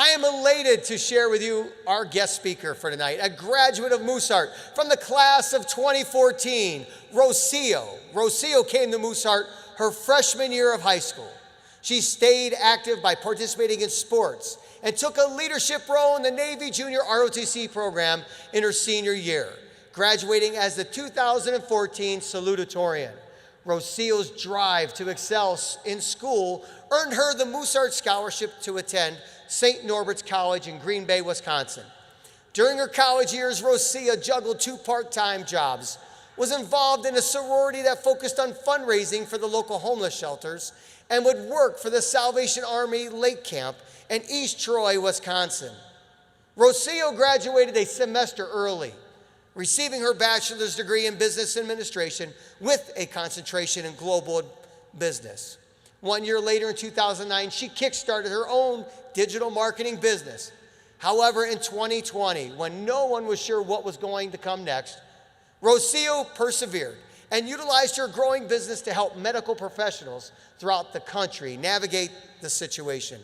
I am elated to share with you our guest speaker for tonight, a graduate of Mooseheart from the class of 2014, Rocio. Rocio came to Mooseheart her freshman year of high school. She stayed active by participating in sports and took a leadership role in the Navy Junior ROTC program in her senior year, graduating as the 2014 salutatorian. Rocio's drive to excel in school earned her the Mooseheart Scholarship to attend St. Norbert's College in Green Bay, Wisconsin. During her college years, Rocio juggled 2 part-time jobs, was involved in a sorority that focused on fundraising for the local homeless shelters, and would work for the Salvation Army Lake Camp in East Troy, Wisconsin. Rocio graduated a semester early, receiving her bachelor's degree in business administration with a concentration in global business. 1 year later, in 2009, she kickstarted her own digital marketing business. However, in 2020, when no one was sure what was going to come next, Rocio persevered and utilized her growing business to help medical professionals throughout the country navigate the situation.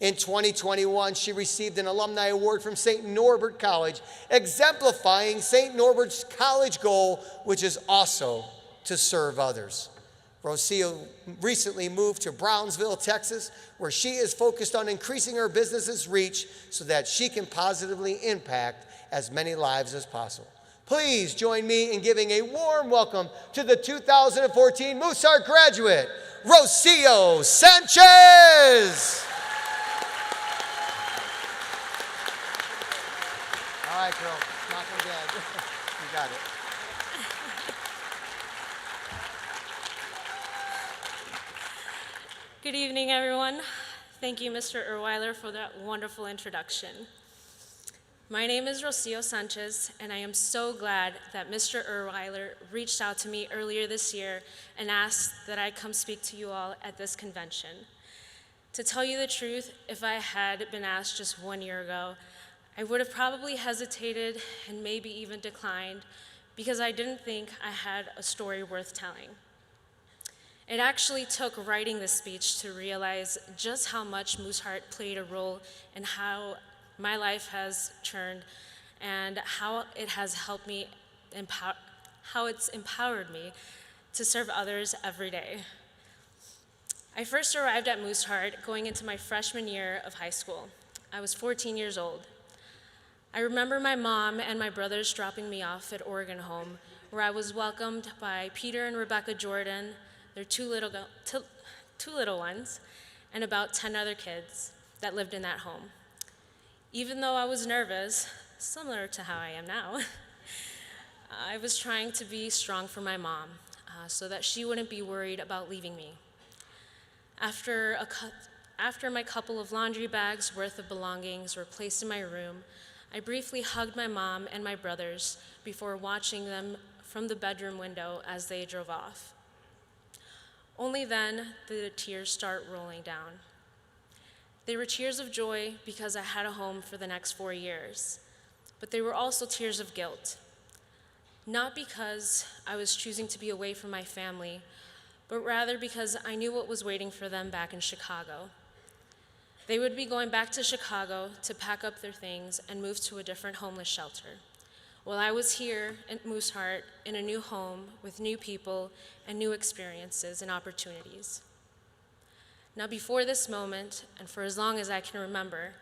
In 2021, she received an alumni award from St. Norbert College, exemplifying St. Norbert's college goal, which is also to serve others. Rocio recently moved to Brownsville, Texas, where she is focused on increasing her business's reach so that she can positively impact as many lives as possible. Please join me in giving a warm welcome to the 2014 Mooseheart graduate, Rocio Sanchez. All right, girl, knock them dead. You got it. Good evening, everyone. Thank you, Mr. Erweiler, for that wonderful introduction. My name is Rocio Sanchez, and I am so glad that Mr. Erweiler reached out to me earlier this year and asked that I come speak to you all at this convention. To tell you the truth, if I had been asked just 1 year ago, I would have probably hesitated and maybe even declined because I didn't think I had a story worth telling. It actually took writing this speech to realize just how much Mooseheart played a role in how my life has turned and how it has helped me, how it's empowered me to serve others every day. I first arrived at Mooseheart going into my freshman year of high school. I was 14 years old. I remember my mom and my brothers dropping me off at Oregon Home, where I was welcomed by Peter and Rebecca Jordan, their two little ones, and about 10 other kids that lived in that home. Even though I was nervous, similar to how I am now, I was trying to be strong for my mom so that she wouldn't be worried about leaving me. After my couple of laundry bags worth of belongings were placed in my room, I briefly hugged my mom and my brothers before watching them from the bedroom window as they drove off. Only then did the tears start rolling down. They were tears of joy because I had a home for the next 4 years, but they were also tears of guilt. Not because I was choosing to be away from my family, but rather because I knew what was waiting for them back in Chicago. They would be going back to Chicago to pack up their things and move to a different homeless shelter, while I was here at Mooseheart in a new home with new people and new experiences and opportunities. Now, before this moment, and for as long as I can remember,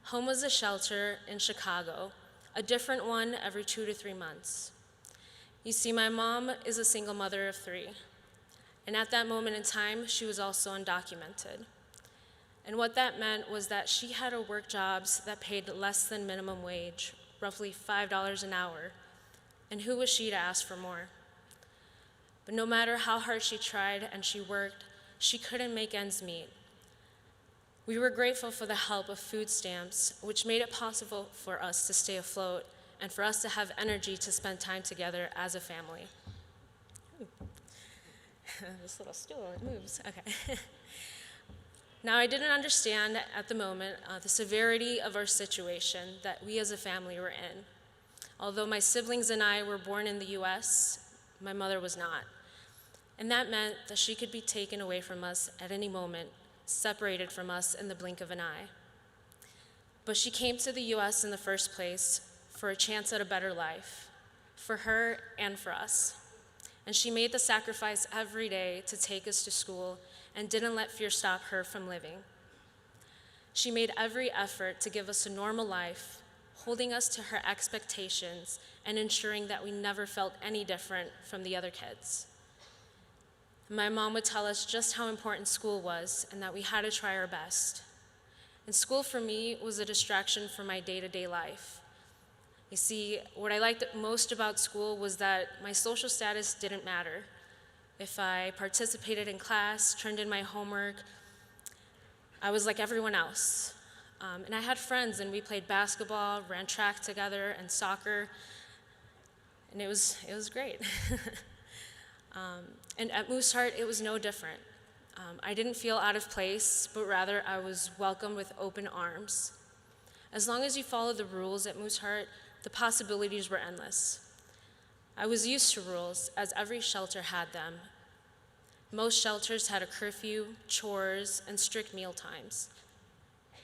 home was a shelter in Chicago, a different one every 2 to 3 months. You see, my mom is a single mother of 3, and at that moment in time, she was also undocumented. And what that meant was that she had to work jobs that paid less than minimum wage, roughly $5 an hour, and who was she to ask for more? But no matter how hard she tried and she worked, she couldn't make ends meet. We were grateful for the help of food stamps, which made it possible for us to stay afloat and for us to have energy to spend time together as a family. This little stool, it moves, okay. Now, I didn't understand at the moment the severity of our situation that we as a family were in. Although my siblings and I were born in the US, my mother was not. And that meant that she could be taken away from us at any moment, separated from us in the blink of an eye. But she came to the US in the first place for a chance at a better life, for her and for us. And she made the sacrifice every day to take us to school and didn't let fear stop her from living. She made every effort to give us a normal life, holding us to her expectations and ensuring that we never felt any different from the other kids. My mom would tell us just how important school was and that we had to try our best. And school for me was a distraction from my day-to-day life. You see, what I liked most about school was that my social status didn't matter. If I participated in class, turned in my homework, I was like everyone else. And I had friends, and we played basketball, ran track together, and soccer, and it was great. And at Mooseheart, it was no different. I didn't feel out of place, but rather I was welcomed with open arms. As long as you followed the rules at Mooseheart, the possibilities were endless. I was used to rules, as every shelter had them. Most shelters had a curfew, chores, and strict meal times.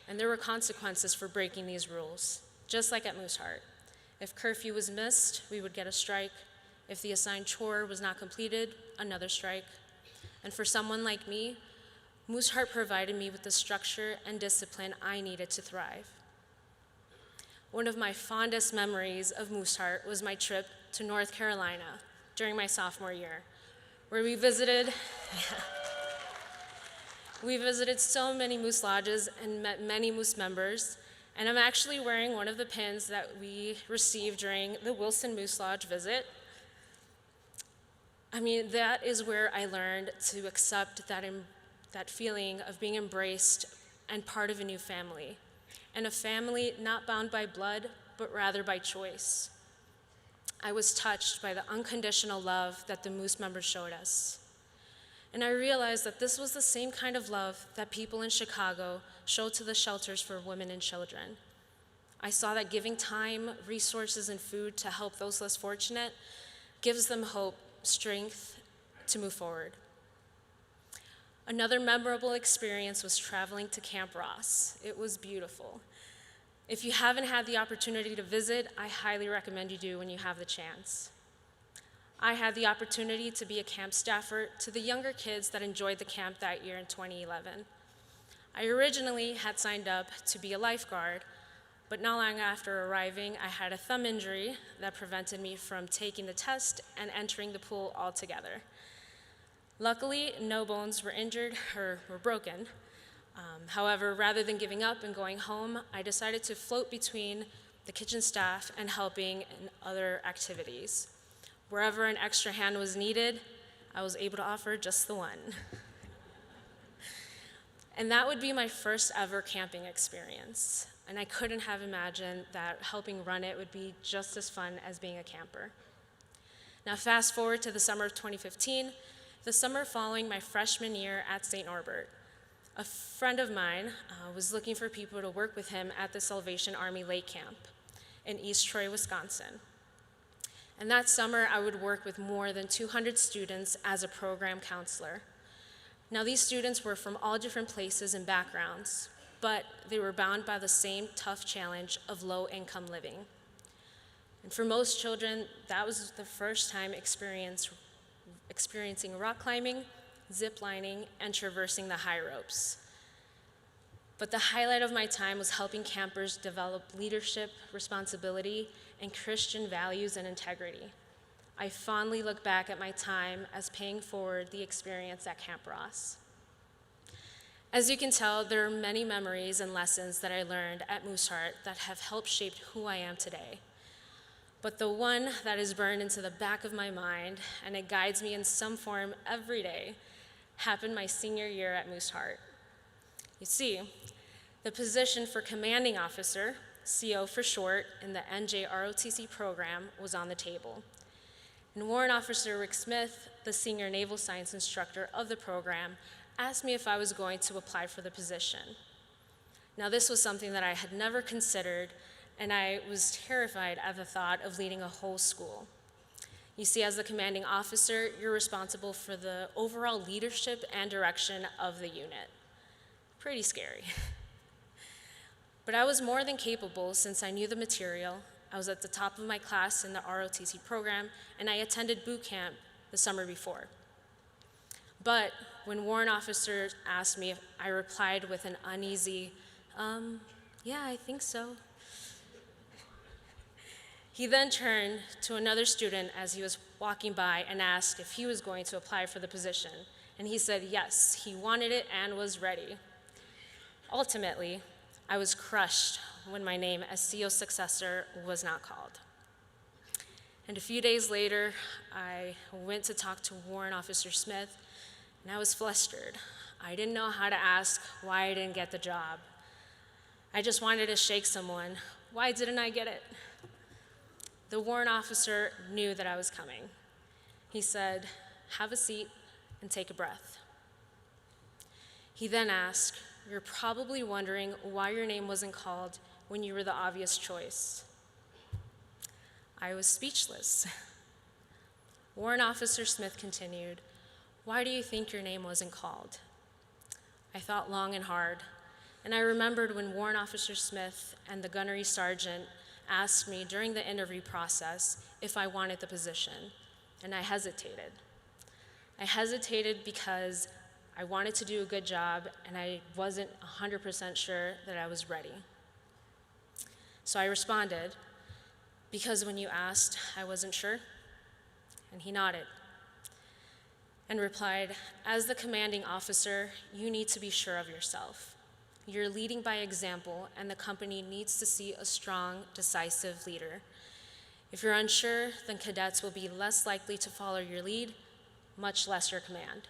And there were consequences for breaking these rules, just like at Mooseheart. If curfew was missed, we would get a strike. If the assigned chore was not completed, another strike. And for someone like me, Mooseheart provided me with the structure and discipline I needed to thrive. One of my fondest memories of Mooseheart was my trip to North Carolina during my sophomore year, where we visited so many Moose lodges and met many Moose members, and I'm actually wearing one of the pins that we received during the Wilson Moose Lodge visit. I mean, that is where I learned to accept that feeling of being embraced and part of a new family, and a family not bound by blood, but rather by choice. I was touched by the unconditional love that the Moose members showed us. And I realized that this was the same kind of love that people in Chicago showed to the shelters for women and children. I saw that giving time, resources, and food to help those less fortunate gives them hope, strength to move forward. Another memorable experience was traveling to Camp Ross. It was beautiful. If you haven't had the opportunity to visit, I highly recommend you do when you have the chance. I had the opportunity to be a camp staffer to the younger kids that enjoyed the camp that year in 2011. I originally had signed up to be a lifeguard, but not long after arriving, I had a thumb injury that prevented me from taking the test and entering the pool altogether. Luckily, no bones were injured or were broken. However, rather than giving up and going home, I decided to float between the kitchen staff and helping in other activities. Wherever an extra hand was needed, I was able to offer just the one. And that would be my first ever camping experience. And I couldn't have imagined that helping run it would be just as fun as being a camper. Now fast forward to the summer of 2015, the summer following my freshman year at St. Norbert. A friend of mine was looking for people to work with him at the Salvation Army Lake Camp in East Troy, Wisconsin. And that summer, I would work with more than 200 students as a program counselor. Now, these students were from all different places and backgrounds, but they were bound by the same tough challenge of low-income living. And for most children, that was the first time experiencing rock climbing, zip lining, and traversing the high ropes. But the highlight of my time was helping campers develop leadership, responsibility, and Christian values and integrity. I fondly look back at my time as paying forward the experience at Camp Ross. As you can tell, there are many memories and lessons that I learned at Mooseheart that have helped shape who I am today. But the one that is burned into the back of my mind, and it guides me in some form every day, happened my senior year at Mooseheart. You see, the position for commanding officer, CO for short, in the NJROTC program was on the table. And Warrant Officer Rick Smith, the senior naval science instructor of the program, asked me if I was going to apply for the position. Now, this was something that I had never considered, and I was terrified at the thought of leading a whole school. You see, as the commanding officer, you're responsible for the overall leadership and direction of the unit. Pretty scary. But I was more than capable since I knew the material. I was at the top of my class in the ROTC program, and I attended boot camp the summer before. But when warrant officers asked me, I replied with an uneasy, yeah, I think so. He then turned to another student as he was walking by and asked if he was going to apply for the position. And he said yes, he wanted it and was ready. Ultimately, I was crushed when my name as CO's successor was not called. And a few days later, I went to talk to Warrant Officer Smith, and I was flustered. I didn't know how to ask why I didn't get the job. I just wanted to shake someone. Why didn't I get it? The warrant officer knew that I was coming. He said, "Have a seat and take a breath." He then asked, "You're probably wondering why your name wasn't called when you were the obvious choice." I was speechless. Warrant Officer Smith continued, "Why do you think your name wasn't called?" I thought long and hard, and I remembered when Warrant Officer Smith and the gunnery sergeant asked me during the interview process if I wanted the position, and I hesitated. I hesitated because I wanted to do a good job, and I wasn't 100% sure that I was ready. So I responded, "Because when you asked, I wasn't sure." And he nodded and replied, "As the commanding officer, you need to be sure of yourself. You're leading by example, and the company needs to see a strong, decisive leader. If you're unsure, then cadets will be less likely to follow your lead, much less your command."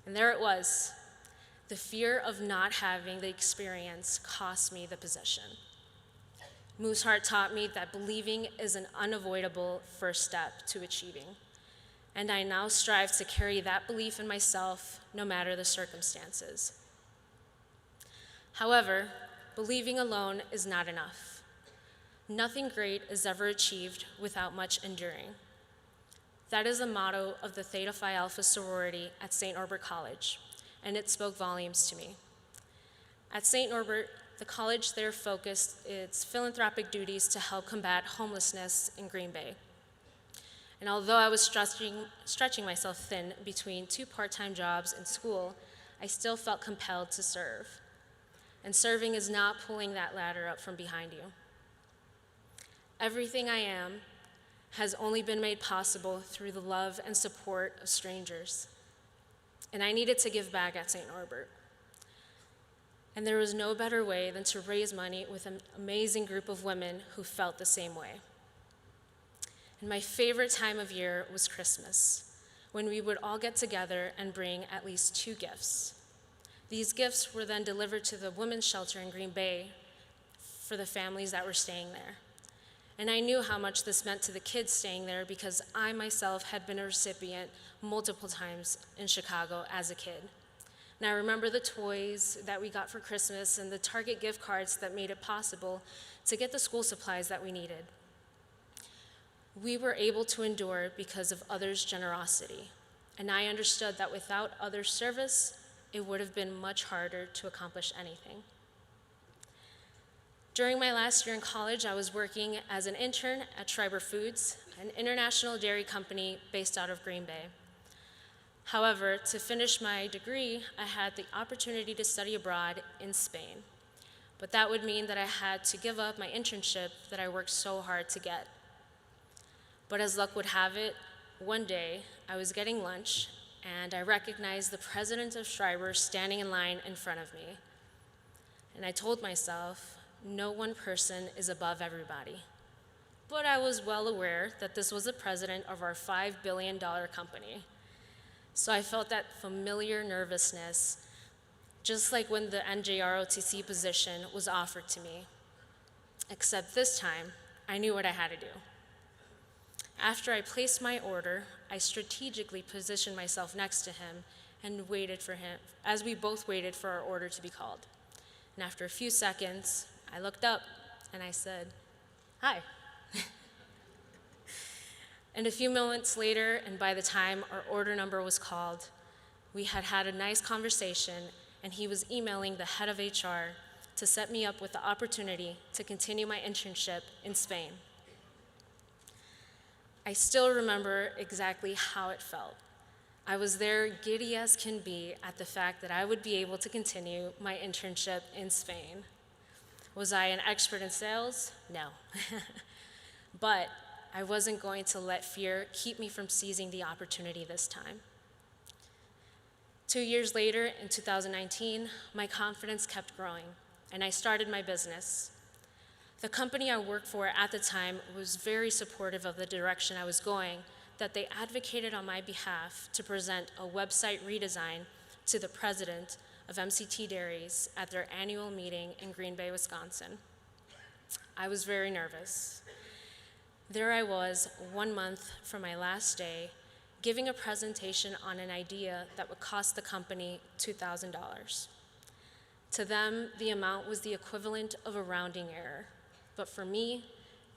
And there it was. The fear of not having the experience cost me the position. Mooseheart taught me that believing is an unavoidable first step to achieving, and I now strive to carry that belief in myself no matter the circumstances. However, believing alone is not enough. Nothing great is ever achieved without much enduring. That is the motto of the Theta Phi Alpha sorority at St. Norbert College, and it spoke volumes to me. At St. Norbert, the college there focused its philanthropic duties to help combat homelessness in Green Bay. And although I was stretching myself thin between 2 part-time jobs in school, I still felt compelled to serve. And serving is not pulling that ladder up from behind you. Everything I am has only been made possible through the love and support of strangers. And I needed to give back at St. Norbert. And there was no better way than to raise money with an amazing group of women who felt the same way. And my favorite time of year was Christmas, when we would all get together and bring at least 2 gifts. These gifts were then delivered to the women's shelter in Green Bay for the families that were staying there. And I knew how much this meant to the kids staying there because I myself had been a recipient multiple times in Chicago as a kid. And I remember the toys that we got for Christmas and the Target gift cards that made it possible to get the school supplies that we needed. We were able to endure because of others' generosity, and I understood that without others' service, it would have been much harder to accomplish anything. During my last year in college, I was working as an intern at Schreiber Foods, an international dairy company based out of Green Bay. However, to finish my degree, I had the opportunity to study abroad in Spain. But that would mean that I had to give up my internship that I worked so hard to get. But as luck would have it, one day I was getting lunch and I recognized the president of Schreiber standing in line in front of me. And I told myself, no one person is above everybody. But I was well aware that this was the president of our $5 billion company. So I felt that familiar nervousness, just like when the NJROTC position was offered to me. Except this time, I knew what I had to do. After I placed my order, I strategically positioned myself next to him and waited for him, as we both waited for our order to be called. And after a few seconds, I looked up and I said, "Hi." And a few moments later, and by the time our order number was called, we had had a nice conversation, and he was emailing the head of HR to set me up with the opportunity to continue my internship in Spain. I still remember exactly how it felt. I was there giddy as can be at the fact that I would be able to continue my internship in Spain. Was I an expert in sales? No. But I wasn't going to let fear keep me from seizing the opportunity this time. 2 years later, in 2019, my confidence kept growing, and I started my business. The company I worked for at the time was very supportive of the direction I was going, that they advocated on my behalf to present a website redesign to the president of MCT Dairies at their annual meeting in Green Bay, Wisconsin. I was very nervous. There I was, 1 month from my last day, giving a presentation on an idea that would cost the company $2,000. To them, the amount was the equivalent of a rounding error. But for me,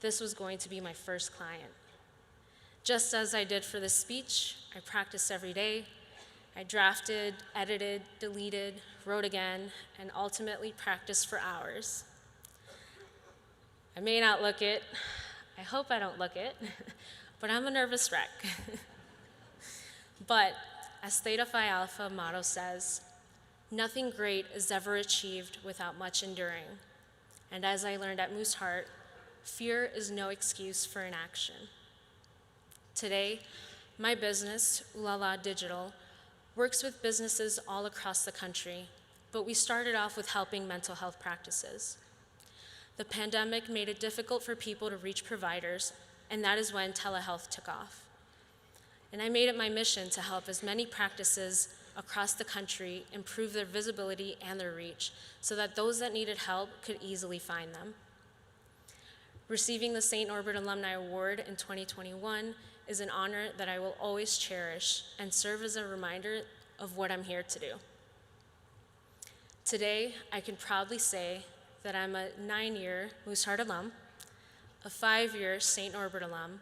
this was going to be my first client. Just as I did for this speech, I practiced every day. I drafted, edited, deleted, wrote again, and ultimately practiced for hours. I may not look it. I hope I don't look it, but I'm a nervous wreck. But as Theta Phi Alpha motto says, nothing great is ever achieved without much enduring. And as I learned at Mooseheart, fear is no excuse for inaction. Today, my business, Ulala Digital, works with businesses all across the country, but we started off with helping mental health practices. The pandemic made it difficult for people to reach providers, and that is when telehealth took off. And I made it my mission to help as many practices across the country improve their visibility and their reach so that those that needed help could easily find them. Receiving the St. Norbert Alumni Award in 2021 is an honor that I will always cherish and serve as a reminder of what I'm here to do. Today, I can proudly say that I'm a 9-year Mooseheart alum, a 5-year St. Norbert alum,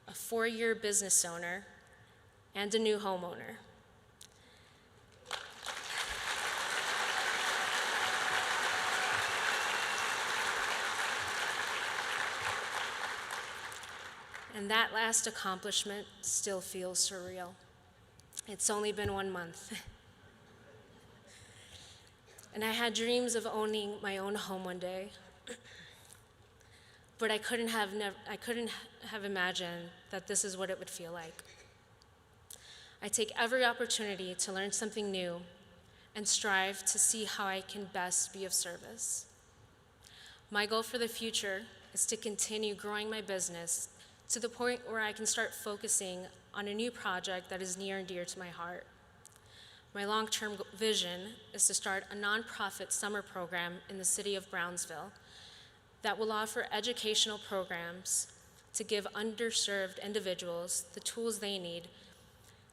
a 4-year business owner, and a new homeowner. And that last accomplishment still feels surreal. It's only been 1 month. And I had dreams of owning my own home one day, but I couldn't have imagined that this is what it would feel like. I take every opportunity to learn something new and strive to see how I can best be of service. My goal for the future is to continue growing my business to the point where I can start focusing on a new project that is near and dear to my heart. My long-term vision is to start a nonprofit summer program in the city of Brownsville that will offer educational programs to give underserved individuals the tools they need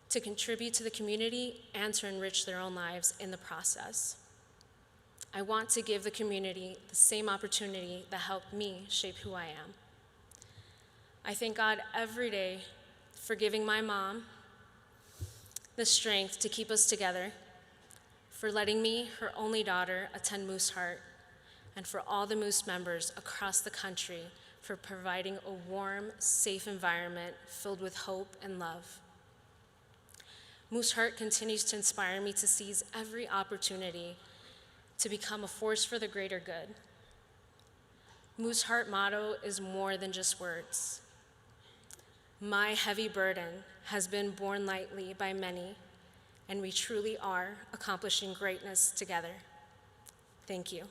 to contribute to the community and to enrich their own lives in the process. I want to give the community the same opportunity that helped me shape who I am. I thank God every day for giving my mom the strength to keep us together, for letting me, her only daughter, attend Mooseheart, and for all the Moose members across the country for providing a warm, safe environment filled with hope and love. Mooseheart continues to inspire me to seize every opportunity to become a force for the greater good. Mooseheart motto is more than just words. My heavy burden has been borne lightly by many, and we truly are accomplishing greatness together. Thank you.